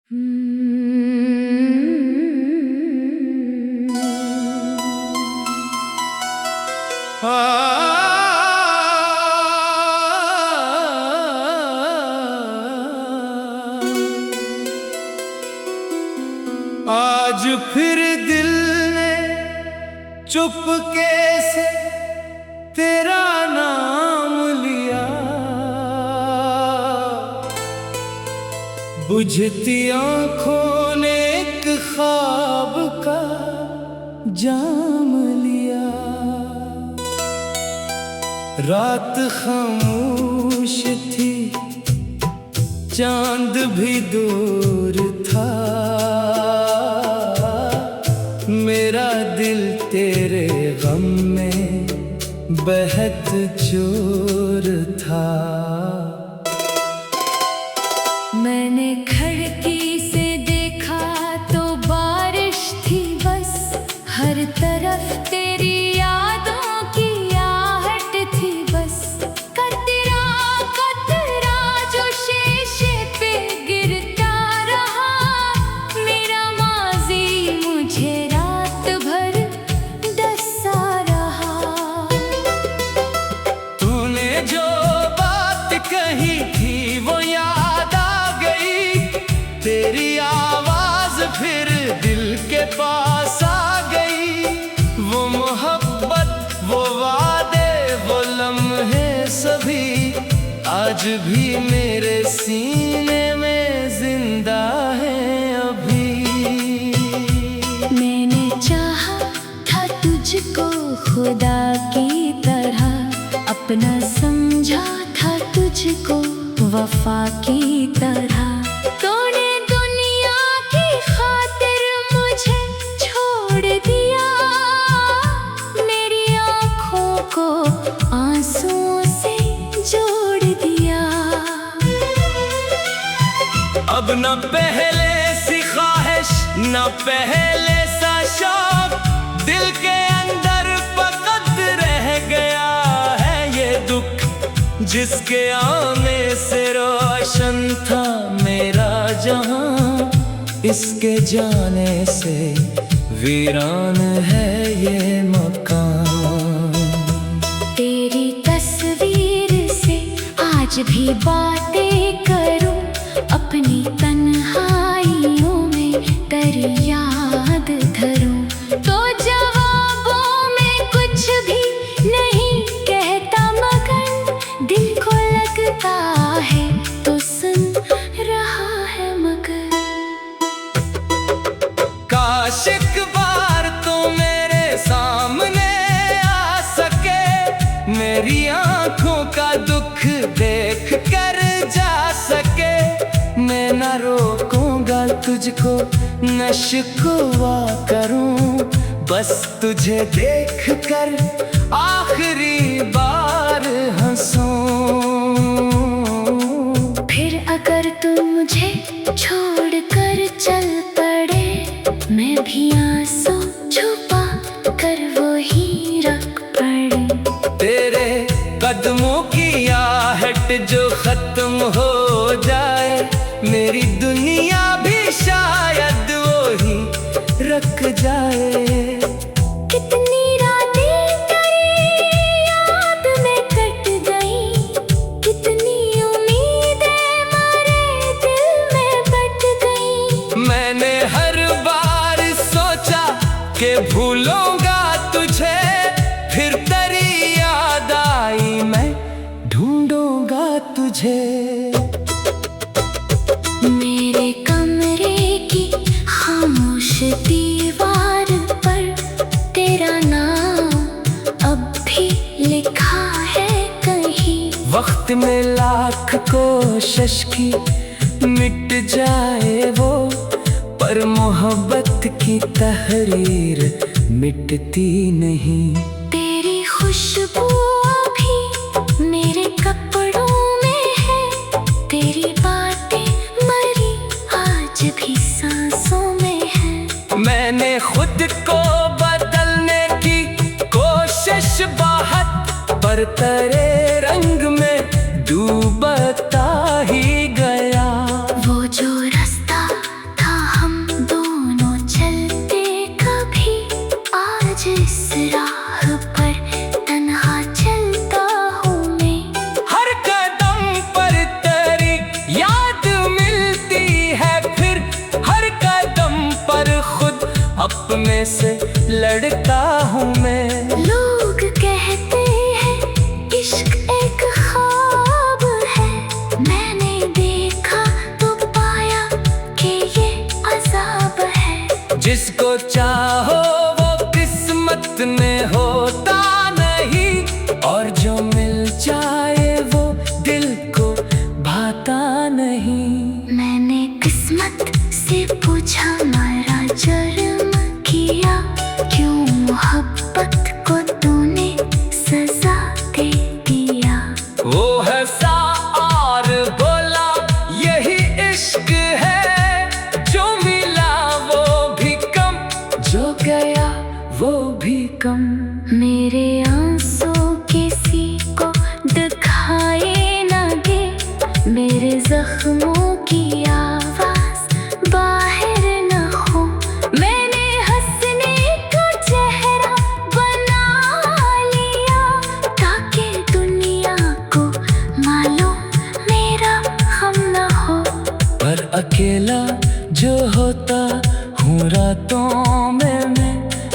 आज फिर दिल ने चुपके से तेरा नाम लिया, बुझती आंखों ने एक ख्वाब का जाम लिया। रात खामोश थी, चांद भी दूर था, मेरा दिल तेरे गम में बहत चोर था। मैंने खिड़की से देखा तो बारिश थी बस, हर तरफ तेरी यादों की आहट थी बस। कतरा कतरा जो शीशे पे गिरता रहा, मेरा माजी मुझे रात भर डसा रहा। तूने जो बात कही थी वो याद आ गई, तेरी आवाज फिर दिल के पास आ गई। वो मोहब्बत, वो वादे, वो लम्हे सभी आज भी मेरे सीने में जिंदा है अभी। मैंने चाहा था तुझको खुदा की तरह, अपना समझा था तुझको वफा की तरह। तूने दुनिया की खातिर मुझे छोड़ दिया, मेरी आँखों को आंसुओं से जोड़ दिया। अब न पहले सी ख्वाहिश, न पहले सा शौक, दिल के अंदर फकत रह गया है ये दुख। जिसके आने से रोशन था मेरा जहां, इसके जाने से वीरान है ये मकान। तेरी तस्वीर से आज भी बातें करूं, अपनी तन्हाइयों में तेरी याद धरूं। तो जवाबों में कुछ भी नहीं कहता, मगर दिल को लगता है तो सुन रहा है मगर। काश एक बार तो मेरे सामने आ सके, मेरी आंखों का दुख देख कर जा सके। मैं न रोकूंगा तुझको, न शिकवा करूं, बस तुझे देख कर आखिरी बार हंसूं। फिर अगर तू मुझे छोड़ कर चल पड़े, मैं भी आंसू छुपा कर वो ही रख पड़ी। तेरे कदमों की आहट जो खत्म हो जाए, मेरी दुनिया भी शायद वो ही रख जाए। कितनी रातें तेरी याद में कट गई, कितनी उम्मीदें मेरे दिल में बट गई। मैंने हर बार सोचा कि भूलूंगा तुझे, फिर तेरी याद आई मैं ढूंढूंगा तुझे। मेरे कमरे की खामोश दीवार पर तेरा नाम अब भी लिखा है कहीं। वक्त में लाख कोशिश की मिट जाए वो, पर मोहब्बत की तहरीर मिटती नहीं। तेरी खुशबू अभी मेरे कपड़ों में है, तेरी बातें मरी आज भी सांसों में है। मैंने खुद को बदलने की कोशिश बहुत, पर तेरे रंग में डूबता ही गया। वो जो रास्ता सपने से लड़ता हूँ मैं। लोग कहते हैं इश्क एक ख्वाब है, मैंने देखा तो पाया कि ये अज़ाब है। जिसको चाहो वो किस्मत में होता नहीं, और जो मिल जाए वो दिल को भाता नहीं। मैंने किस्मत से पूछा मरा जुर्म किया, क्यों मोहब्बत को तूने सजा दे दिया। वो हंसा और बोला यही इश्क है, जो मिला वो भी कम, जो गया वो भी कम। मेरे आंसू किसी को दिखाए ना दे, मेरे जख्मों की आवाज बाहर न हो। मैंने हंसने का चेहरा बना लिया, ताकि दुनिया को मालूम मेरा हम न हो। पर अकेला जो होता हूँ रातों में मैं,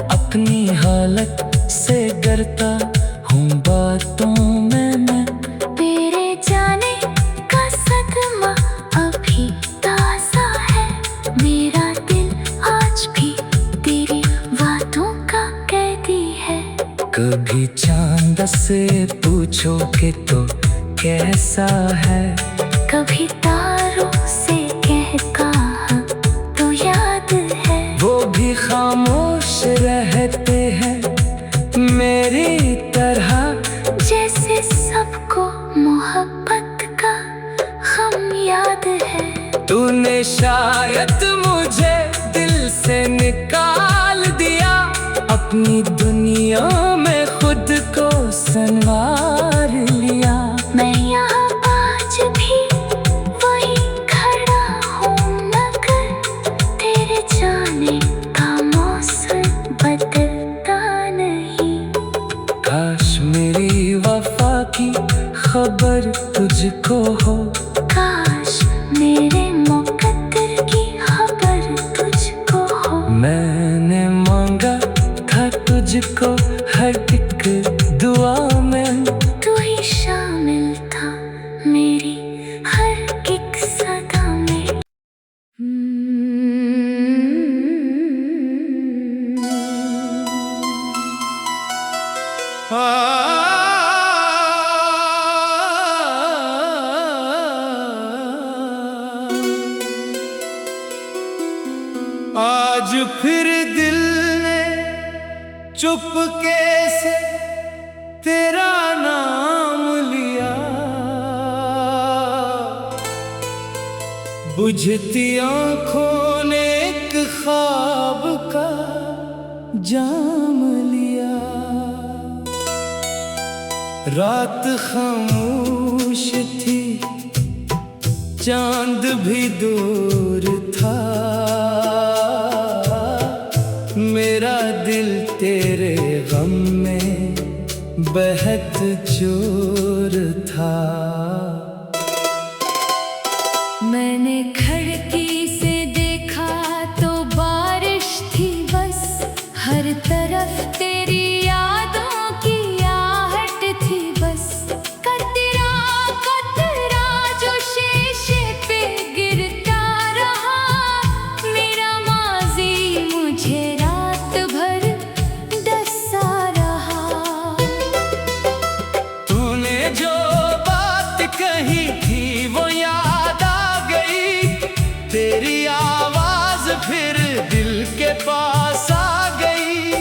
अपनी हालत से डरता हूँ बातों में मैं। तेरे जाने का सदमा अभी ताज़ा है, मेरा दिल आज भी तेरी बातों का कैदी है। कभी चांद से पूछोगे तो कैसा है, कभी तारों से कह कहा तो याद है। वो भी खामोश रहते हैं मेरी तरह, जैसे सबको मोहब्बत का गम याद है। तूने शायद मुझे दिल से निकाल दिया, अपनी दुनिया में खुद को संवार लिया। मैं यहाँ आज भी वही खड़ा हूँ, मगर तेरे जाने का मौसम बदलता नहीं। काश मेरी वफा की खबर तुझको हो, काश मेरे मुकद्दर की खबर तुझको हो। मैंने मांगा था तुझको हर एक दुआ में, तू ही शामिल था मेरी हर एक सदा में। आज फिर दिल ने चुपके से तेरा नाम लिया, बुझती आंखों ने एक ख्वाब का जाम लिया। रात खामोश थी, चांद भी दूर था, मेरा दिल तेरे गम में बेहद चोर था। मैंने खिड़की से देखा तो बारिश थी बस, हर तरफ तेरी यादों की आहट थी बस। कतरा कतरा जो शीशे पे गिरता रहा, मेरा माजी मुझे रात भर डसा रहा। तूने जो बात कही थी वो याद आ गई, तेरी आवाज फिर दिल के पास आ गई।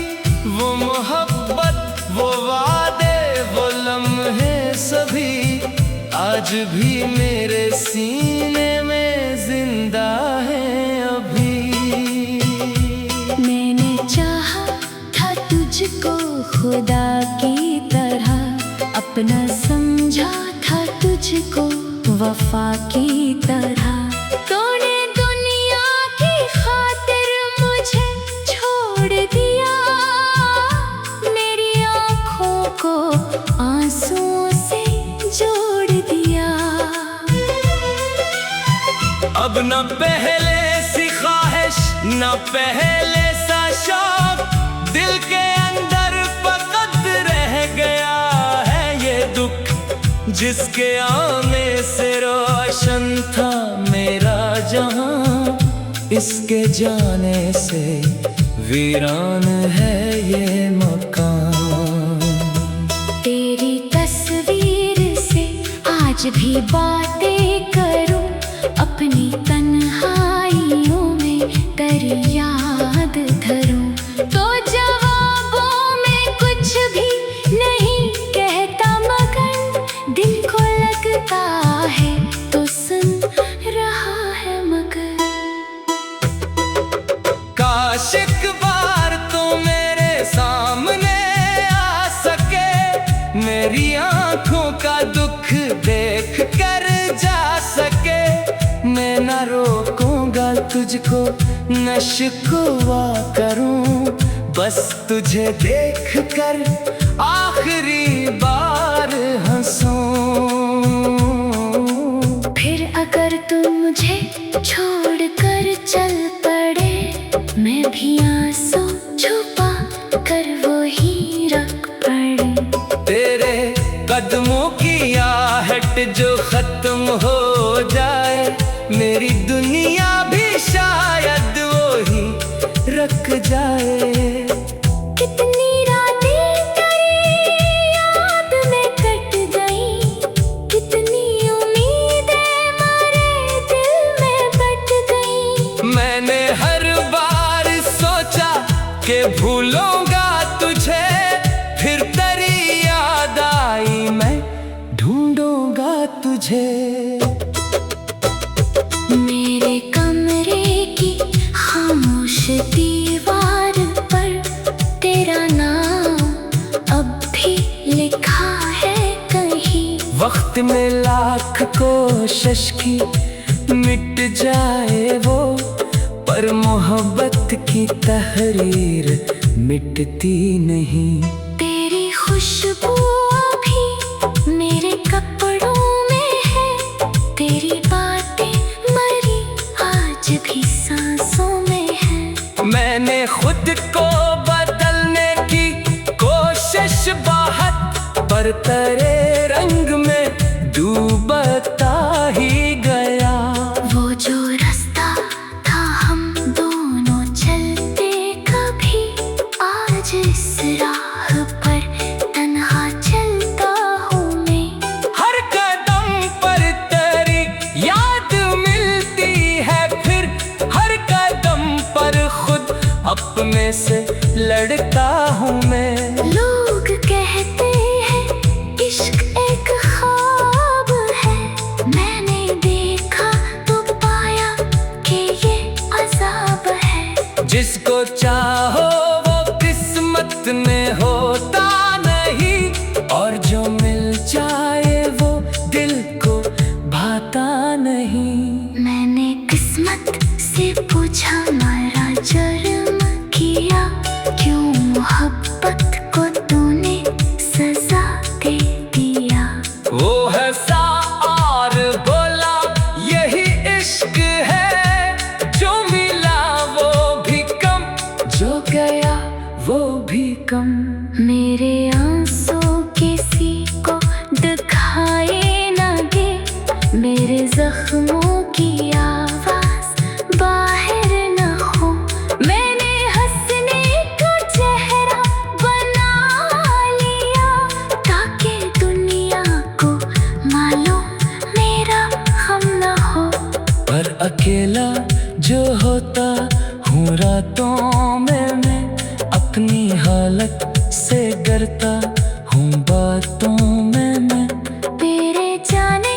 वो मोहब्बत, वो वादे, वो लम्हे सभी आज भी मेरे सीने में जिंदा है अभी। मैंने चाहा था तुझको खुदा की तरह, अपना समझा था तुझको वफा की तरह। तूने दुनिया की खातिर मुझे छोड़ दिया, मेरी आँखों को आंसुओं से जोड़ दिया। अब न पहले सी ख्वाहिश, न पहले सा शौक, दिल के अंदर फकत रह गया है ये दुख, जिसके आने से रोशन था मेरा जहां, इसके जाने से वीरान है ये मकान। तेरी तस्वीर से आज भी बातें करूं, अपनी तन्हाइयों में तेरी याद धरूं, तो जवाबों में कुछ भी नहीं कहता, मगर दिल को लगता है तो सुन रहा है मगर। काश एक बार तो मेरे सामने आ सके, मेरी आंखों का दुख देख कर जा सके। मैं न रोकूंगा तुझको, न शिकवा करूं, बस तुझे देख कर आखिरी बार हंसूं। फिर अगर तू मुझे छोड़ कर चल पड़े, मैं भी आंसू छुपा कर वो ही रख पड़े। तेरे कदमों की आहट जो खत्म हो जाए, मेरी दुनिया भी शायद वो ही रख जाए। कितनी रातें तेरी याद में कट गई, कितनी उम्मीदें मेरे दिल में बट गई। मैंने हर बार सोचा कि भूलूंगा तुझे, फिर तेरी याद आई मैं ढूंढूंगा तुझे। मेरे कमरे की खामोश दीवार पर तेरा नाम अब भी लिखा है कहीं। वक्त में लाख कोशिश की मिट जाए वो, पर मोहब्बत की तहरीर मिटती नहीं। तेरी खुशबू अभी मेरे कपड़ों में है, तेरी बातें मरी आज भी सांसों में है। मैंने खुद को बदलने की कोशिश बहुत, पर तेरे रंग में डूबता ही गया। वो जो रास्ता था हम दोनों चलते कभी, आज इस राह पर तन्हा चलता हूँ मैं। हर कदम पर तेरी याद मिलती है, फिर हर कदम पर खुद अपने से लड़ता हूँ मैं। लोग कहते हैं इश्क एक ख्वाब है, मैंने देखा तो पाया कि ये अज़ाब है। जिसको चाहो वो किस्मत में होता नहीं, और जो मिल जाए वो दिल को भाता नहीं। मैंने किस्मत से पूछा मारा जुर्म किया, क्यों मोहब्बत को तूने सजा दे दिया। वो हंसा और बोला यही इश्क है, जो मिला वो भी कम, जो गया वो भी कम। मेरे आंसू किसी को दिखाए ना दे, मेरे जख्मों की आवाज बाहर न हो। मैंने हंसने का चेहरा बना लिया, ताकि दुनिया को मालूम मेरा गम न हो। पर अकेला जो होता हूँ रातों में, मैं अपनी हालत से डरता हूँ बातों में मैं। तेरे जाने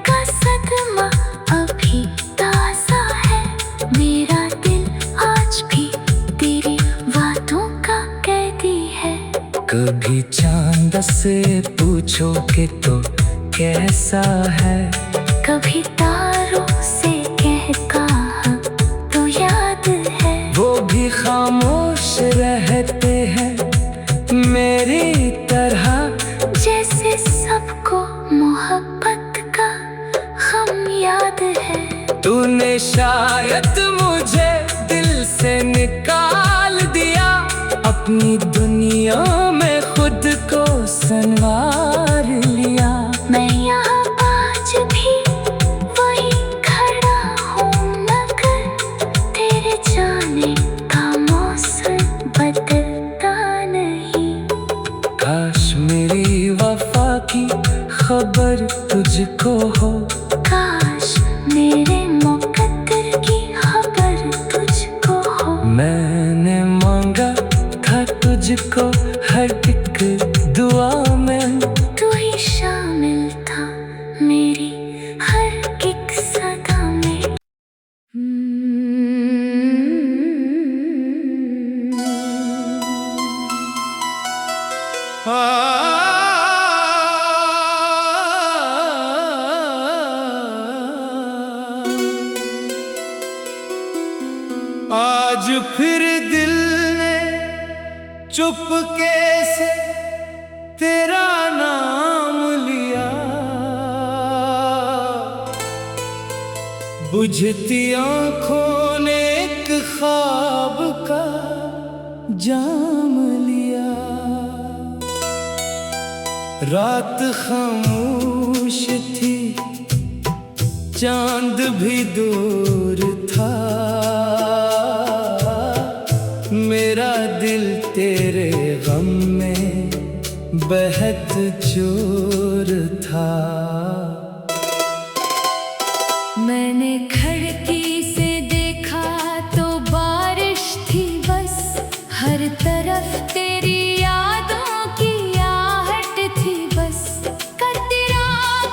का सदमा अभी ताज़ा है, मेरा दिल आज भी तेरी बातों का कैदी है। कभी चांद से पूछोगे तो कैसा है, कभी तारों से कह कहा तो याद है। वो भी खामोश रहते हैं मेरी तरह, जैसे सबको मोहब्बत का गम याद है। तूने शायद मुझे दिल से निकाल दिया, अब अपनी दुनिया में खुद को संवार लिया। मैं यहाँ आज भी वही खड़ा हूँ, मगर तेरे जाने का मौसम बदलता नहीं। काश मेरी वफा की खबर तुझको हो, काश मेरे मुकद्दर की खबर तुझको हो। मैंने मांगा था तुझको हर एक दुआ में, तू ही शामिल था मेरी हर एक सदा में। आज फिर दिल ने चुपके से तेरा नाम लिया, बुझती आंखों ने एक ख्वाब का जाम लिया। रात खामोश थी, चांद भी दूर था, मेरा दिल तेरे गम में बेहद चूर था। मैंने खिड़की से देखा तो बारिश थी बस, हर तरफ तेरी यादों की आहट थी बस। कतरा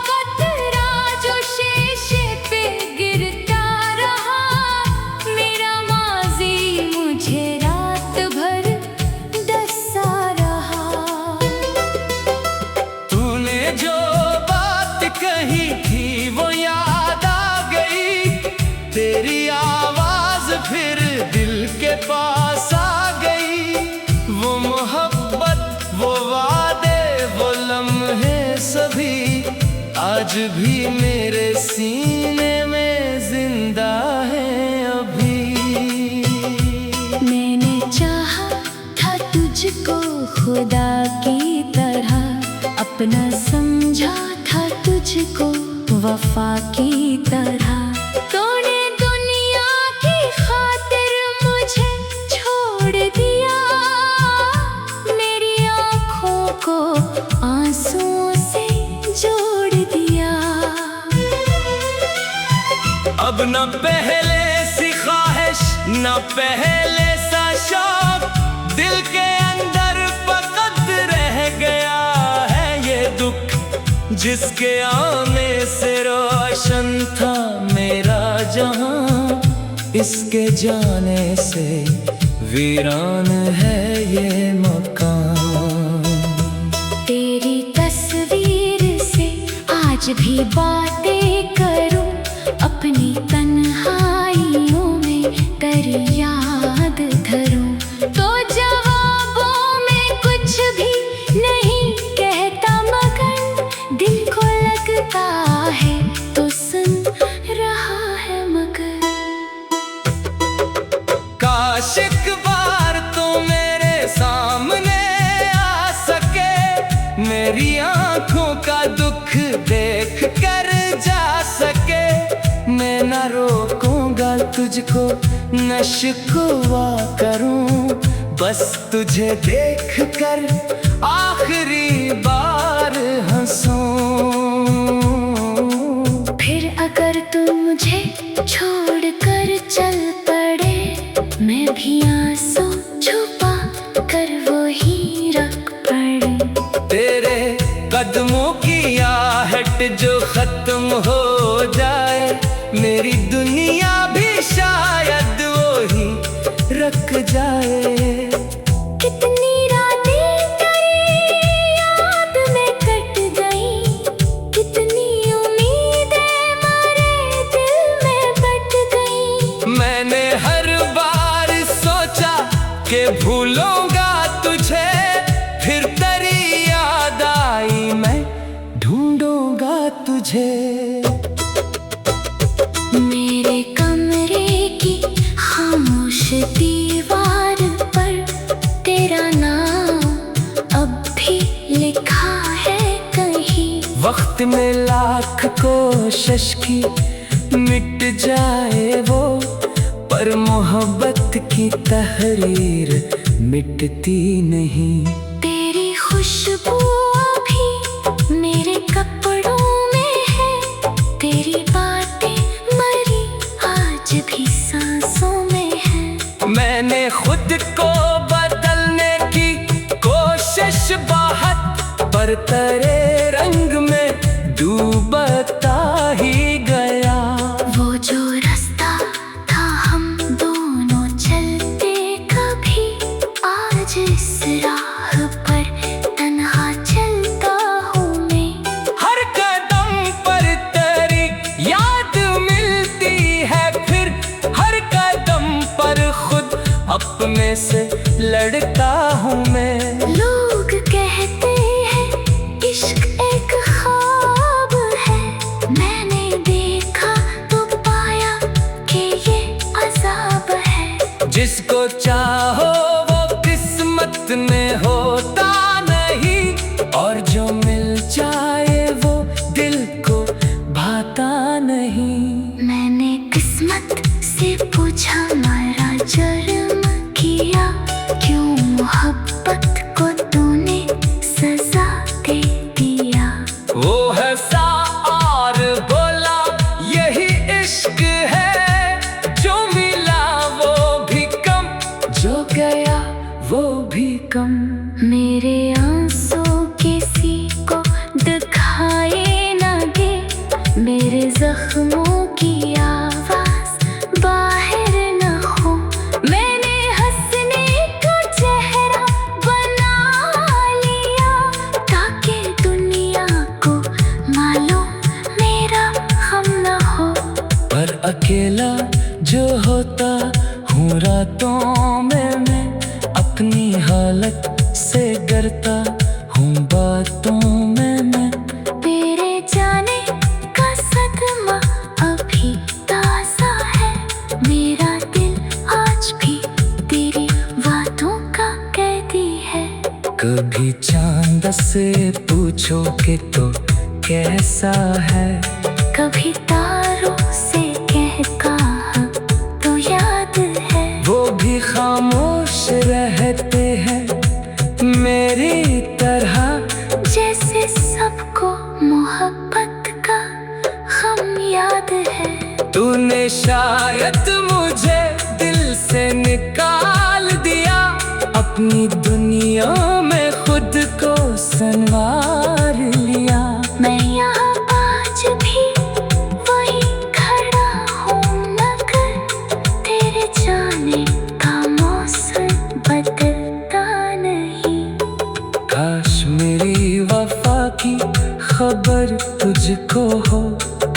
कतरा जो शीशे पे गिरता रहा, मेरा माजी मुझे रात भर डसा रहा। तूने जो बात कही थी वो याद आ गई, तेरी आवाज फिर दिल के पास आ गई। वो मोहब्बत, वो वादे, वो लम्हे सभी आज भी मेरे सीने में जिंदा है अभी। मैंने चाहा था तुझको खुदा की तरह, अपना समझा था तुझको वफा की तरह। तूने दुनिया की खातिर मुझे छोड़ दिया, मेरी आँखों को आंसुओं से जोड़ दिया। अब न पहले सी ख्वाहिश न पहले सा शौक, दिल के अंदर फकत रह गया है ये दुख, जिसके आने से रोशन था मेरा जहां, इसके जाने से वीरान है ये मकान। तेरी तस्वीर से आज भी बातें करूं, अपनी तन्हाइयों में कर याद धरूं, तो जवाबों में कुछ भी नहीं कहता, मगर दिल को लगता है तो सुन रहा है मगर। काश एक बार तो मेरे सामने आ सके, मेरी आंखों का दुख देख कर जा सके। मैं न रोकूंगा तुझको, न शिकवा करूं, बस तुझे देख कर आखिरी बार हंसूं। फिर अगर तू मुझे छोड़ कर चल पड़े, मैं भी आंसू छुपा कर वो ही रख पड़े। तेरे कदमों की आहट जो खत्म हो जाए, मेरी दुनिया भी शायद वो ही रख जाए। कितनी रातें तेरी याद में कट गई, कितनी उम्मीदें मेरे दिल में बट गई। मैंने हर बार सोचा कि भूलूंगा तुझे, फिर तेरी याद आई मैं ढूंढूंगा तुझे। मेरे कमरे की खामोश दीवार पर तेरा वक्त में लाख कोशिश की मिट जाए वो, पर मोहब्बत की तहरीर मिटती नहीं। तेरी खुशबू अभी मेरे कपड़ों में है, तेरी बातें मरी आज भी सांसों में है। मैंने खुद को बदलने की कोशिश बहुत, पर तेरे रंग में डूबता ही गया। वो जो रास्ता था हम दोनों चलते कभी, आज इस राह पर तन्हा चलता हूँ मैं। हर कदम पर तेरी याद मिलती है, फिर हर कदम पर खुद अपने से लड़ता हूँ मैं। लोग कहते हैं इश्क एक ख्वाब है, मैंने देखा तो पाया कि ये अज़ाब है। जिसको चाहो वो किस्मत में होता नहीं, और जो मिल जाए वो दिल को भाता नहीं। मैंने किस्मत से पूछा मारा जुर्म किया, क्यों मोहब्बत को तूने सजा दे दिया। वो हंसा और बोला यही इश्क है, जो मिला वो भी कम, जो गया वो भी कम। मेरे आंसू किसी को दिखाए ना दे, मेरे जख्मों की आवाज बाहर न हो। मैंने हंसने का चेहरा बना लिया, ताकि दुनिया को मालूम मेरा गम न हो। पर अकेला जो होता हूँ रातों में मैं, अपनी हालत से डरता हूँ बातों में मैं। तेरे जाने का सदमा अभी ताज़ा है, मेरा दिल आज भी तेरी बातों का कैदी है। कभी चांद से पूछो कि तो कैसा है, कभी तारों से कह कहा तो याद है। वो भी खामोश रहते हैं मेरी तरह, जैसे सबको मोहब्बत का गम याद है। तूने शायद मुझे दिल से निकाल दिया, अपनी दुनिया में खुद को संवार लिया। मैं यहाँ आज भी वही खड़ा हूँ, मगर तेरे जाने का मौसम बदलता नहीं। काश मेरी वफा की खबर तुझको हो,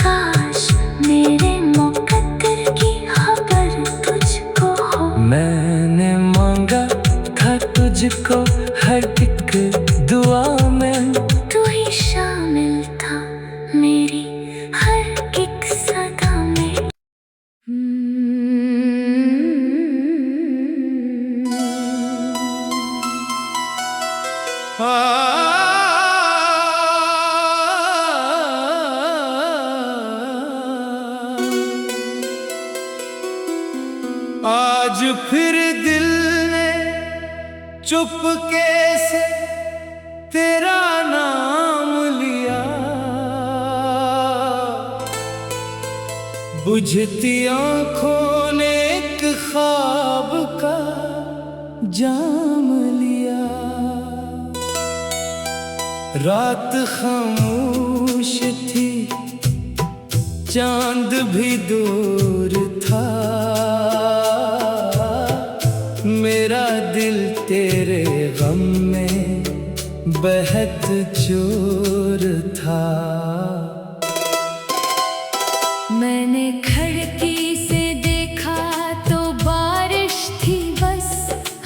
काश मेरे मुकद्दर की खबर तुझको हो। मैंने मांगा था तुझको हर एक दुआ में, तू ही शामिल था मेरी हर एक सदा में। आज फिर दिल ने चुपके से तेरा नाम लिया, बुझती आंखों ने एक ख्वाब का जाम लिया। रात खामोश थी, चांद भी दूर था, मेरा दिल तेरे गम में बेहद चोर था। मैंने खिड़की से देखा तो बारिश थी बस,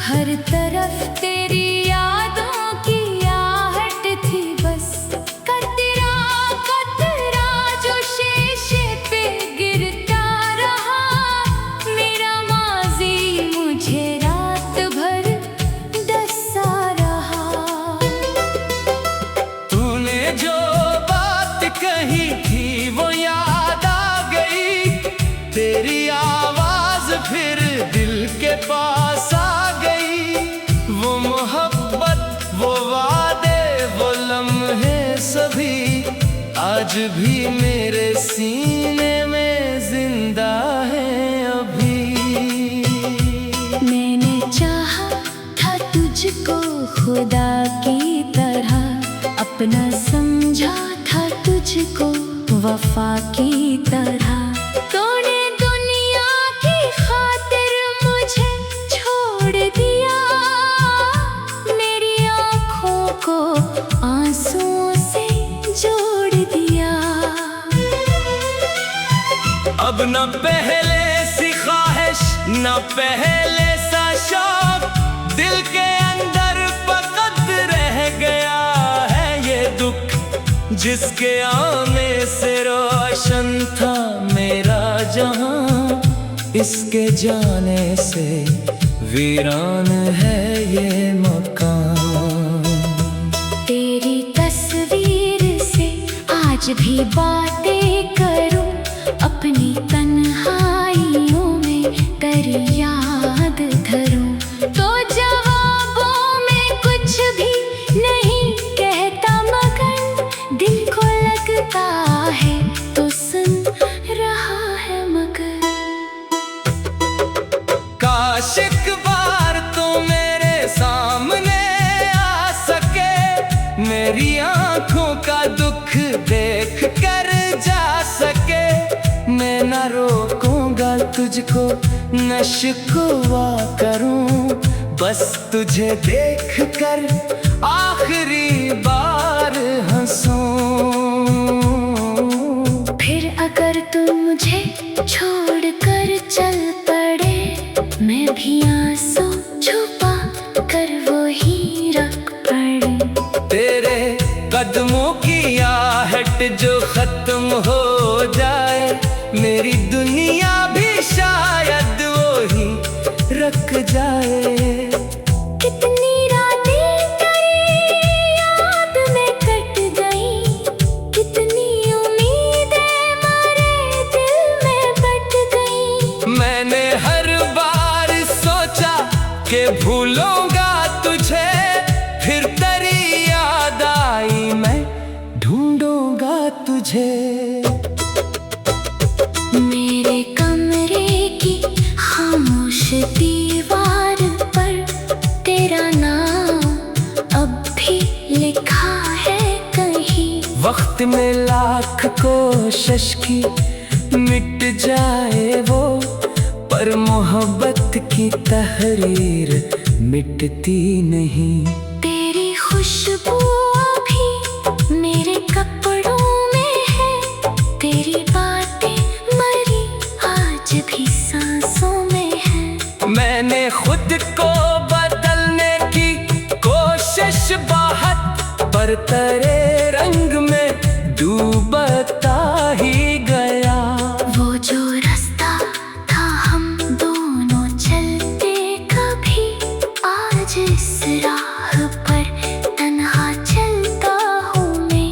हर तरफ तेरी यादों की आहट थी बस। कतरा कतरा जो शीशे पे गिरता रहा, मेरा माजी मुझे रात भर डसा रहा। तूने जो बात भी मेरे सीने में जिंदा है अभी। मैंने चाहा था तुझको खुदा की तरह, अपना समझा था तुझको वफा की तरह। तूने दुनिया की खातिर मुझे छोड़ दिया, मेरी आँखों को आंसुओं से जोड़ दिया। अब न पहले सी ख्वाहिश न पहले सा शौक, दिल के अंदर फकत रह गया है ये दुख। जिसके आने से रोशन था मेरा जहां, इसके जाने से वीरान है ये मकान। तेरी तस्वीर से आज भी बातें करूं, अपनी तन्हाइयों में तेरी याद धरूं। तो जवाबों में कुछ भी नहीं कहता, मगर दिल को लगता है तो सुन रहा है मगर। काश एक बार तो मेरे सामने आ सके, मेरी आंखों का दुख देख कर जा सके। मैं न रोकूंगा तुझको न शिकवा करूं, बस तुझे देख कर आखिरी बार हंसूं। फिर अगर तू मुझे छोड़ कर चल पड़े, मैं भी आंसू छुपा कर वो ही रख पड़ी। तेरे कदमों की आहट जो खत्म हो जाए, मेरी दुनिया भी शायद वो ही रख जाए। कितनी रातें तेरी याद में कट गई, कितनी उम्मीदें मेरे दिल में बट गई। मैंने हर बार सोचा कि भूलूंगा तुझे, फिर तेरी याद आई मैं ढूंढूंगा तुझे। मेरे कमरे की खामोश दीवार पर तेरा नाम अब भी लिखा है कहीं। वक्त में लाख कोशिश की मिट जाए वो, पर मोहब्बत की तहरीर मिटती नहीं। तेरी खुशबू अभी मेरे कपड़ों में है, तेरी बातें मरी आज भी सांसों में है। मैंने खुद को बदलने की कोशिश बहुत, पर तेरे रंग में डूबता ही गया। वो जो रास्ता था हम दोनों चलते कभी, आज इस राह पर तन्हा चलता हूँ मैं।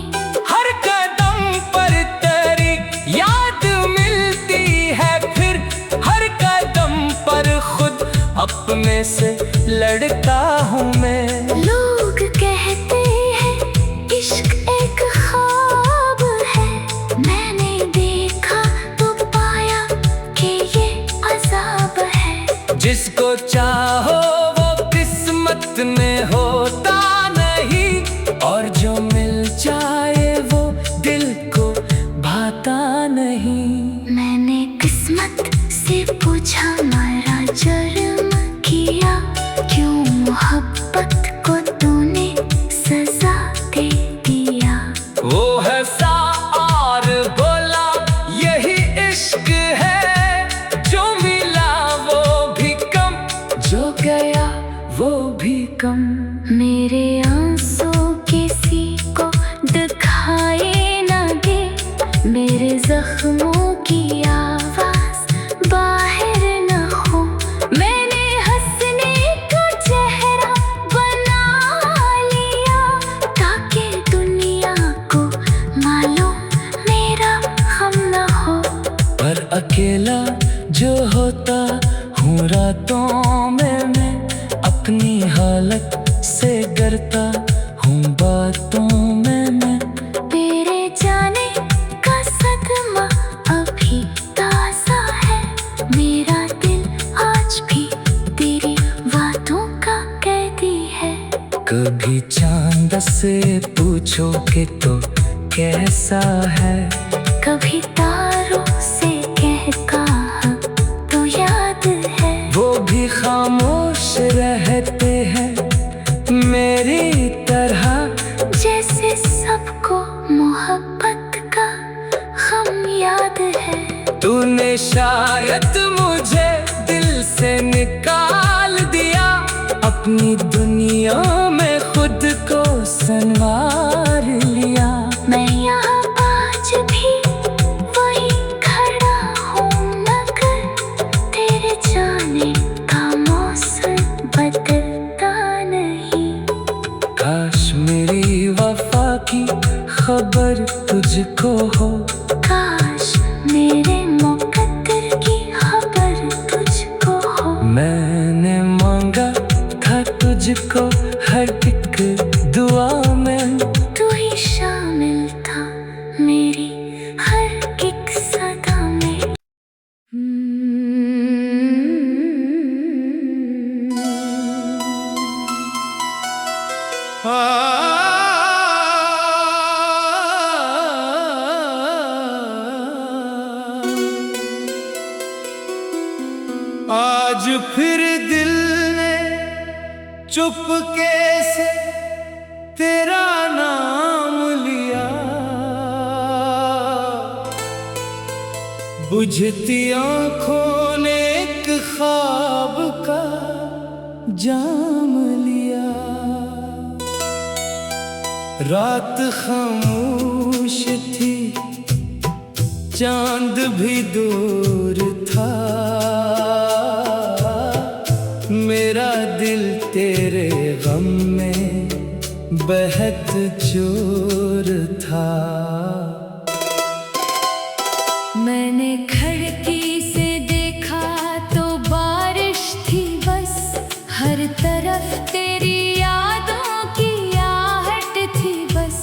हर कदम पर तेरी याद मिलती है, फिर हर कदम पर खुद अपने से लड़ता हूँ मैं। लोग कहते हैं इश्क एक ख्वाब है, मैंने देखा तो पाया कि ये अज़ाब है। जिसको चाहो वो किस्मत में होता नहीं, और जो मिल जाए वो दिल को भाता नहीं। मैंने किस्मत से पूछा मारा जुर्म किया, क्यों मोहब्बत को तूने सजा दे दिया। वो हंसा और बोला यही इश्क है, जो मिला वो भी कम, जो गया वो भी कम। मेरे आंसू किसी को दिखाए ना दे, मेरे जख्मों की आवाज बाहर न हो। मैंने हंसने का चेहरा बना लिया, ताकि दुनिया को मालूम मेरा हम न हो। पर अकेला जो होता हूँ रातों में, मैं अपनी हालत से डरता हूँ बातों में मैं। तेरे जाने खुदा से पूछोगे तो कैसा है। कभी तारों से कह कहा तो याद है, वो भी खामोश रहते हैं मेरी तरह। जैसे सबको मोहब्बत का गम याद है। तूने शायद मुझे दिल से निकाल दिया, अपनी दुनिया में खुद को संवार लिया। मैं यहाँ आज भी वही खड़ा हूँ, मगर तेरे जाने का मौसम बदलता नहीं। काश मेरी वफा की खबर तुझको हो, काश मेरे मुकद्दर की खबर तुझको हो। मैंने मांगा था तुझको हर एक दुआ में, तू ही शामिल था मेरी हर एक सदा में। आज फिर दिल ने चुपके से तेरा नाम लिया, बुझती आंखों ने एक ख्वाब का जाम लिया। रात खामोश थी, चांद भी दूर था, मेरा दिल तेरे गम में बेहद चूर था। मैंने खिड़की से देखा तो बारिश थी बस, हर तरफ तेरी यादों की आहट थी बस।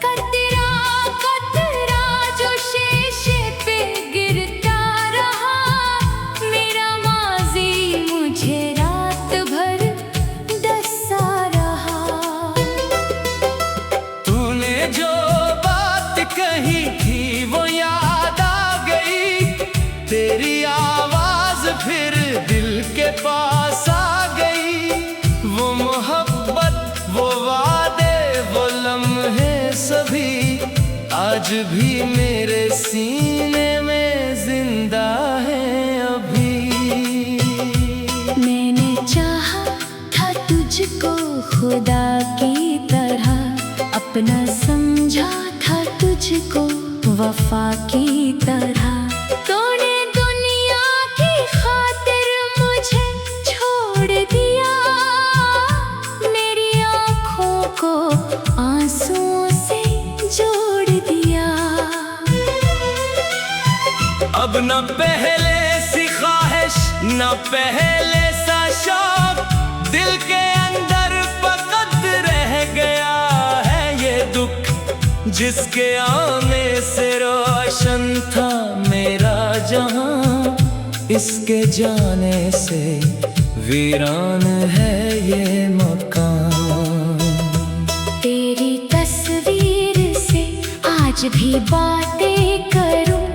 कतरा कतरा जो शीशे पे गिरता रहा, मेरा माजी मुझे रात भर डसा रहा। तूने जो बात कही थी वो याद आ गई, तेरी आवाज फिर दिल के पास आ गई। वो मोहब्बत, वो वादे, वो लम्हे सभी आज भी मेरे सीने में जिंदा है अभी। मैंने चाहा था तुझको खुदा की तरह, अपना समझा था तुझको वफा की तरह। तूने दुनिया की खातिर मुझे छोड़ दिया, मेरी आँखों को आंसुओं से जोड़ दिया। अब न पहले सी ख्वाहिश न पहले सा शौक, दिल के अंदर फकत रह गया है ये दुख, जिसके आने से रोशन था मेरा जहां, इसके जाने से वीरान है ये मकान। तेरी तस्वीर से आज भी बातें करूं,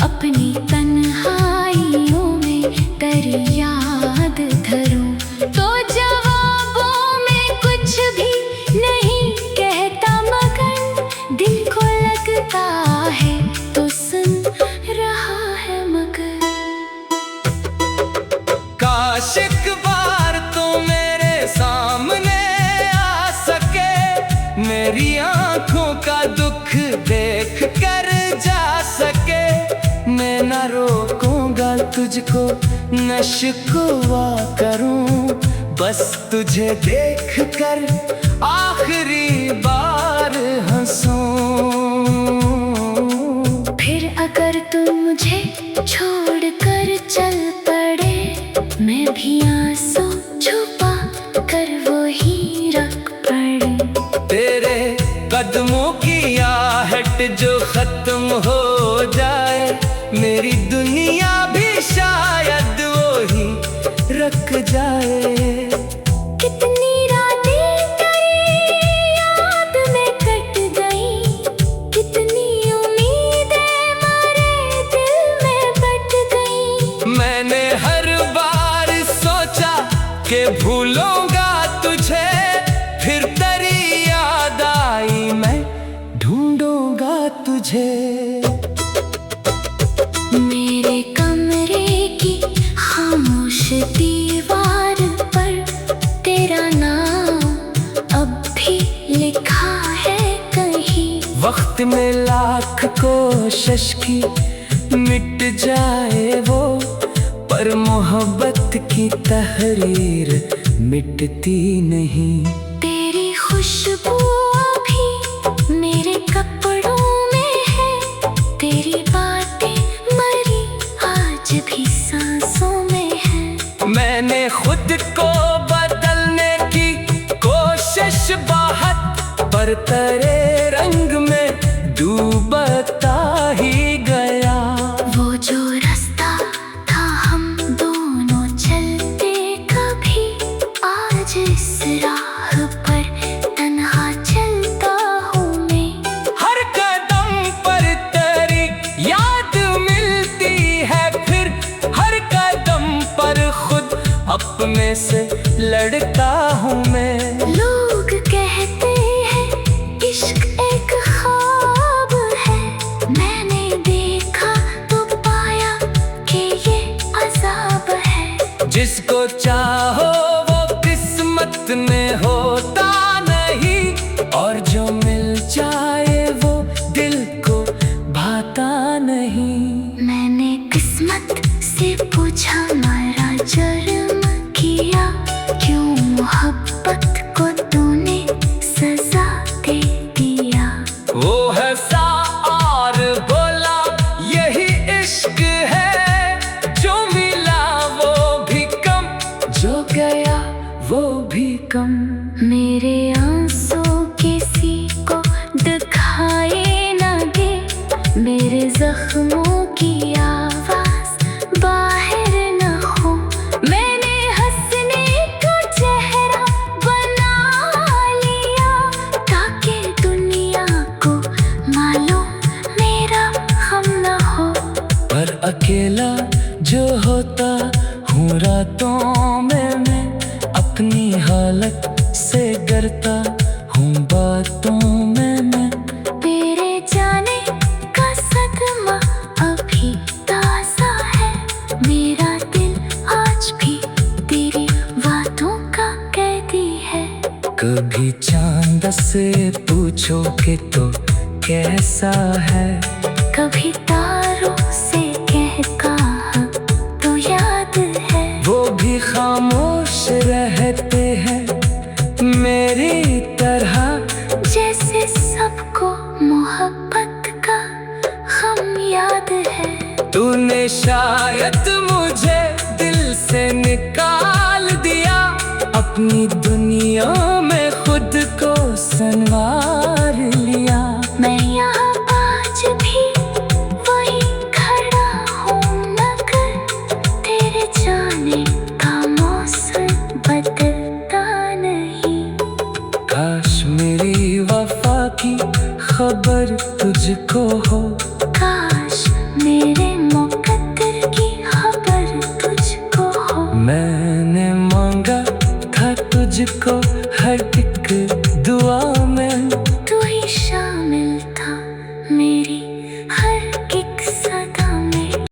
अपनी तन्हाइयों में तेरी याद धरूं। तो जवाबों में कुछ भी नहीं कहता, मगर दिल को लगता है तो सुन रहा है मगर। काश एक बार तो मेरे सामने आ सके, मेरी आंखों का दुख देख कर जा सके। मैं न रोकूंगा तुझको, न शिकवा करूं, बस तुझे देख कर आखिरी बार हंसूं। फिर अगर तू मुझे छोड़ कर चल पड़े, मैं भी आंसू छुपा कर वो ही रख पड़े। तेरे कदमों की आहट जो खत्म हो जाए, मेरी दुनिया भी शायद वो ही रख जाए। कितनी रातें तेरी याद के भूलूंगा तुझे, फिर तेरी याद आई मैं ढूंढूंगा तुझे। मेरे कमरे की खामोश दीवार पर तेरा नाम अब भी लिखा है कहीं। वक्त में लाख कोशिश की मिट जाए वो, पर मोहब्बत की तहरीर मिटती नहीं। तेरी खुशबू अभी मेरे कपड़ों में है, तेरी बातें मरी आज भी सांसों में है। मैंने खुद को बदलने की कोशिश बहुत, पर तेरे रंग में डूबता ही गया। वो जो रास्ता था हम दोनों चलते कभी, आज इस राह पर तन्हा चलता हूँ मैं। हर कदम पर तेरी याद मिलती है, फिर हर कदम पर खुद अपने से लड़ता हूँ मैं। लोग कहते हैं इश्क एक ख्वाब है, मैंने देखा तो पाया कि ये अज़ाब है। जिसको चाहो वो किस्मत में होता नहीं, और जो मिल जाए वो दिल को भाता नहीं। मैंने किस्मत से पूछा मारा जुर्म किया, क्यों मोहब्बत को तूने सजा दे दिया। वो हंसा और बोला यही इश्क है, जो मिला वो भी कम, जो गया वो भी कम। मेरे आंसू किसी को दिखाई ना दे, मेरे जख्मों की आवाज बाहर न हो। मैंने हंसने का चेहरा बना लिया, ताकि दुनिया को मालूम मेरा गम न हो। पर अकेला जो होता हूँ रातों में मैं, अपनी हालत से डरता हूँ बातों में मैं। तेरे जाने का सदमा अभी ताज़ा है, मेरा दिल आज भी तेरी बातों का कैदी है। कभी चांद से पूछोगे तो कैसा है, कभी तारों से कह कहा तो याद है। वो भी खामोश रहते हैं मेरी तरह, जैसे सबको मोहब्बत का गम याद है। तूने शायद मुझे दिल से निकाल दिया, अपनी